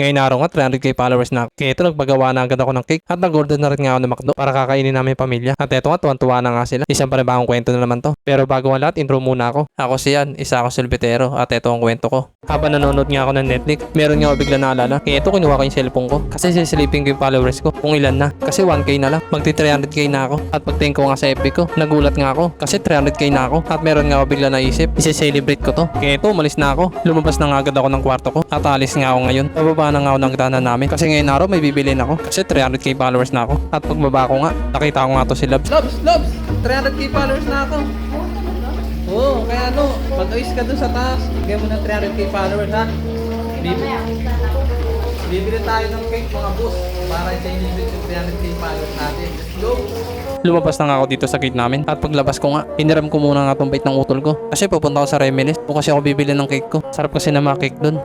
Ngayon araw nga 300k followers na ako. Kaya ito nagpagawa na agad ako ng cake at nag-order na rin nga ako ng McDo para kakainin namin yung pamilya. At eto nga tuwan-tuwa na nga sila. Isang panibagong kwento na naman to. Pero bago ang lahat, intro muna ako. Ako si Ian, isa ako silbitero at eto ang kwento ko. Habang nanonood nga ako ng Netflix, meron nga ako bigla naalala. Kaya ito kinuha ko yung cellphone ko kasi sisilipin ko yung followers ko kung ilan na. Kasi 1k na lang, magti 300k na ako. At pagtingin ko nga sa FB ko, nagulat nga ako kasi 300k na ako. At meron nga ako bigla naisip, isi-celebrate ko to. Kaya ito, umalis na ako. Lumabas na nga agad ako ng kwarto ko at alis nga ako ngayon. Pababa na nga ako ng daanan namin kasi ngayon araw may bibilin ako kasi 300k followers na ako. At pagbaba ko nga, nakita ko nga to si Labs. Labs! 300k followers na ako. Oo, kaya ano, mag-ayos ka doon sa taas. Bigyan mo ng 300k followers ha. Bibili tayo ng cake mga boss para i-celebrate yung 300k followers natin. Let's go! Lumabas na nga ako dito sa gate namin at paglabas ko nga, hiniram ko muna nga tong bait ng utol ko kasi pupunta ako sa Reminisce o kasi ako bibili ng cake ko. Sarap kasi na mga cake doon.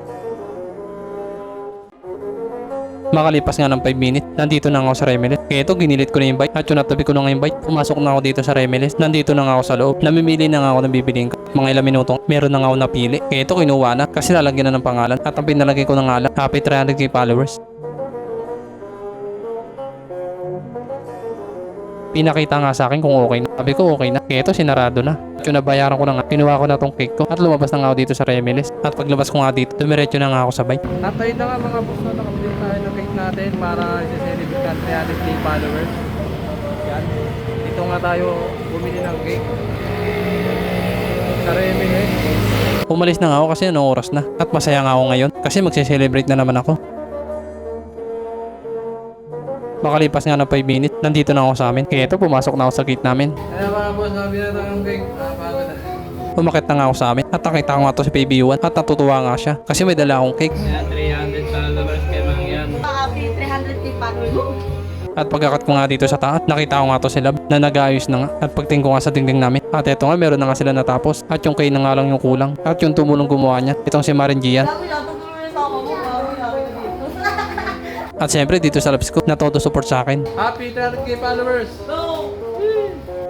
Makalipas nga ng 5 minutes, nandito na ako sa Reminisce. Kaya ito, ginilit ko na yung bike at yung natabi ko na nga yung bike. Pumasok na ako dito sa Reminisce. Nandito na nga ako sa loob. Namimili na nga ako ng bibiliin ko. Mga ilang minutong, meron na nga ako napili. Kaya ito, kinuha na kasi lalagyan na ng pangalan. At ang pinalagay ko ng ngalan, happy 300k followers. Pinakita nga sa akin kung okay na. Sabi ko okay na. Kaya ito, sinarado na. At yung nabayaran ko na nga, kinuha ko na tong cake ko. At lumabas na nga ako dito sa Reminisce. At paglabas ko nga dito, dumiretso na nga ako sa bike. Tatay na nga mga boss na nakabili tayo ng cake natin para i-celebrate ang 300k followers. Yan. Dito nga tayo bumili ng cake. Sa Reminisce. Umalis na nga ako kasi anong oras na. At masaya nga ako ngayon kasi magse-celebrate na naman ako. Makalipas nga ng 5 minutes, nandito na ako sa amin. Kaya ito, pumasok na ako sa gate namin. Kaya mga boss, sabi na tayo ng cake. Umakit na nga ako sa amin at nakita ko nga to si Baby Juan at natutuwa nga siya kasi may dala akong cake. 300 followers kay Mang Yan. Happy 300k followers. At pagkakat ko nga dito sa taas, nakita ko nga to si Lab na nag-aayos na nga. At pagtingin ko nga sa dingding namin, at eto nga meron na nga sila natapos. At yung kay na nga lang yung kulang. At yung tumulong gumawa niya, itong si Marin Gian. Sabi na, tutulungan sa ako mo. At syempre dito sa Labs ko, na todo support sa akin. Happy 300k followers!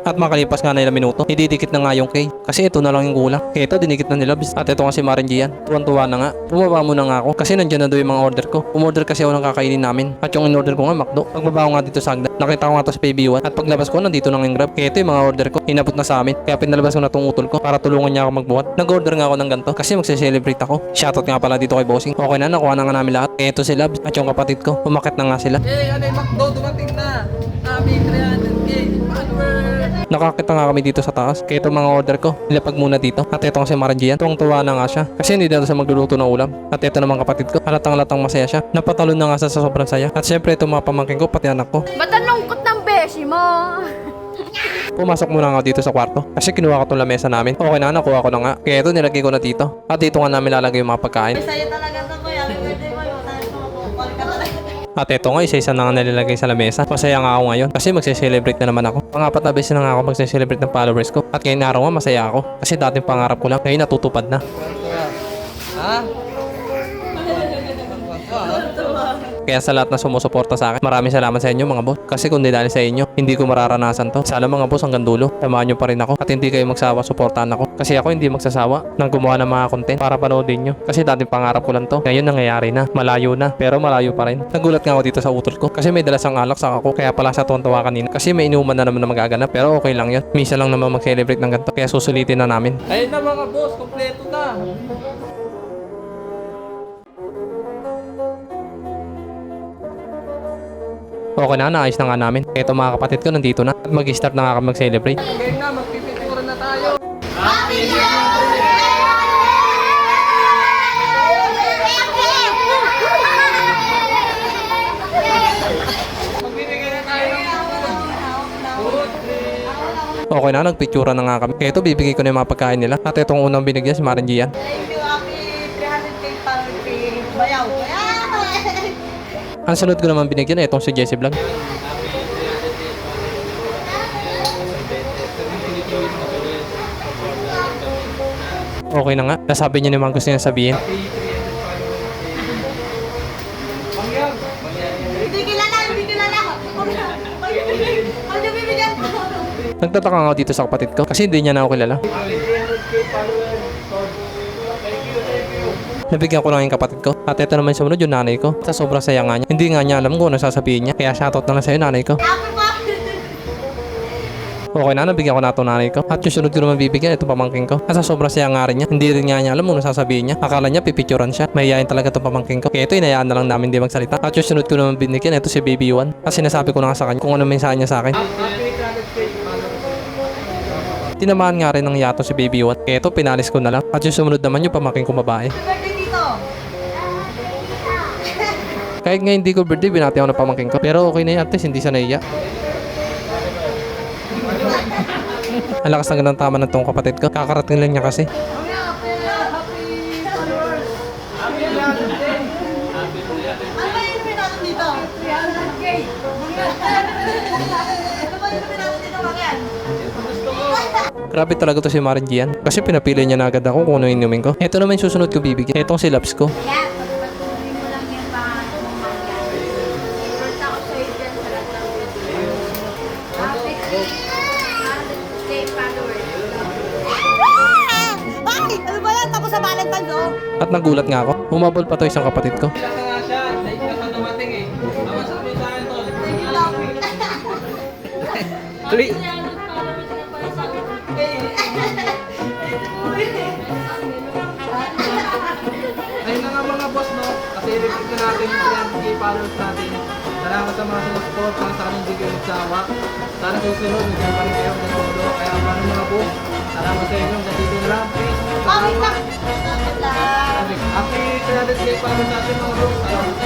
At makalipas nga na ilang minuto, ididikit na nga yung K. Kasi ito na lang yung kulang. Kaya ito, dinikit na ni Labs. At ito nga si Marin Gian. Tuwan-tuwa na nga. Bumaba muna nga ako kasi nandiyan na doon yung mga order ko. Umorder kasi ako ng kakainin namin. At yung in-order ko nga, McDo. Pagbaba ko nga dito sa Agda, nakita ko nga to si Baby Juan. At paglabas ko, nandito na yung Grab. Kaya ito yung mga order ko. Inabot na sa amin. Kaya pinalabas ko na tong utol ko para tulungan niya ako magbuhat. Nag-order nga ako ng ganito kasi magse-celebrate ako. Shoutout nga pala dito kay Bossing. Okay na, nakuha na nga namin lahat. Kaya ito si Labs at yung kapatid ko. Umakit na nga sila. Ano yung McDo? Dumating na! Happy 300k followers! Nakakita nga kami dito sa taas. Kaya itong mga order ko, nilapag muna dito. At ito nga si Maranjian. Tuwang-tuwa na nga siya. Kasi hindi na siya magluluto ng ulam. At ito naman kapatid ko. Halatang-latang masaya siya. Napatalon na nga sa sobrang saya. At syempre itong mga pamangkin ko, pati anak ko. Ba't ang lungkot ng beshi mo? Pumasok muna nga dito sa kwarto. Kasi kinuha ko itong lamesa namin. Okay na, nakuha ko na nga. Kaya ito nilagay ko na dito. At dito nga namin lalagay yung mga pagkain. Masaya talaga ito ko. Happy birthday mo. Tayo ko. Call ka talaga. At ito nga, isa-isa na nga nilalagay sa lamesa. Masaya nga ako ngayon kasi magse-celebrate na naman ako. Pang-apat na beses na nga ako magse-celebrate ng followers ko. At ngayon araw nga masaya ako. Kasi dating pangarap ko lang, ngayon natutupad na. Ha? Kaya sa lahat na sumusuporta sa akin, maraming salamat sa inyo mga boss. Kasi kung di dahil sa inyo, hindi ko mararanasan to. Sana mga boss hanggang dulo, samahan nyo pa rin ako. At hindi kayo magsawa, suportahan ako. Kasi ako hindi magsasawa ng gumawa ng mga content para panoodin nyo. Kasi dating pangarap ko lang to. Ngayon nangyayari na, malayo na, pero malayo pa rin. Nagulat nga ako dito sa utol ko. Kasi may dalasang alak sa ako. Kaya pala sa tuwan-tuwa kanina. Kasi may inuman na naman na magaganap. Pero okay lang yun. Misa lang naman mag-celebrate ng ganito. Kaya susulitin na namin. Ayun na mga boss, kompleto na! Okay na, naayos na nga namin. Kaya ito mga kapatid ko nandito na. At mag-start na nga kami mag-celebrate. Ngayon na, magpipicture na tayo! Magbibigay na tayo ng food! Okay na, nagpictura na nga kami. Kaya ito, bibigay ko na yung mga pagkain nila. At itong unang binigyan, si Marin Gian. Thank you. Happy 300k followers. Bayaw. Bayaw. Ang sunod ko naman binigyan ay itong si Jesse Vlog. Okay na nga, nasabi niya naman gusto niya sabihin. Hindi kilala. Hindi kilala. Ano bibigyan ko? Nagtataka nga ako dito sa kapatid ko kasi hindi niya na ako kilala. Nabigyan ko lang yung kapatid ko. At ito naman sumunod yung nanay ko. Sa sobrang saya nga niya. Hindi nga niya alam kung ano sasabihin niya. Kaya shoutout na lang sa'yo nanay ko. Apple po. Okay na, nabigyan ko na ito nanay ko. At yung sunod ko naman bibigyan, ito pamangking ko. At sa sobrang saya nga rin niya, hindi rin nga niya alam kung ano sasabihin niya. Akala niya pipicturan siya. Mahihayin talaga itong pamangking ko. Kaya ito, inayaan na lang namin di magsalita. At yung sunod ko naman binigyan, ito si Baby Juan. At sinasabi ko na nga sa kanya kung ano mensahe niya sa akin. Happy 300k followers. Tinamaan nga rin ng yato si Baby Juan. Kaya ito, pinalis ko na lang. At yung sumunod naman yung pamangking ko babae. Happy birthday dito. Kahit nga hindi ko birthday, binati ako ng pamangking ko. Pero okay na yan, at least hindi siya naiya. Ang lakas ng gandang tama ng tong kapatid ko. Kakarating lang niya kasi. Happy followers. Happy 300k. Ano ba yung inumin natin dito? 300K. Ano ba yung inumin natin dito, Marian? Gusto ko. Grabe talaga to si Marin Gian. Kasi pinapili niya na agad ako kung ano yung inumin ko. Ito naman yung susunod ko bibigyan. Itong si Labs ko. Kaya, pagpatuloy mo lang yung pangalan mong Marian. Short ako sa'yo dyan sa lahat ng video. Happy 300K followers. Ay! Ano ba yan? Tapos sa Valentine's, oh! At nagulat nga ako. Humabol pa to isang kapatid ko. Ilang na nga siya. Late ka pa dumating eh. Tama sabi sa akin tol. Sige lang. 3. Ayun na nga mga boss, no? Kasi i-repeat na natin yung 300k followers natin. Salamat sa mga sinusport, sa aming hindi kayo nagsawa. Sana susunod, nandiyan pa rin kayo ng todo. Kaya paano mga boss, salamat sa inyo. Ganito na lang, please. Oh, wait lang. Salamat lang. Happy 300k followers natin mga boss. Salamat sa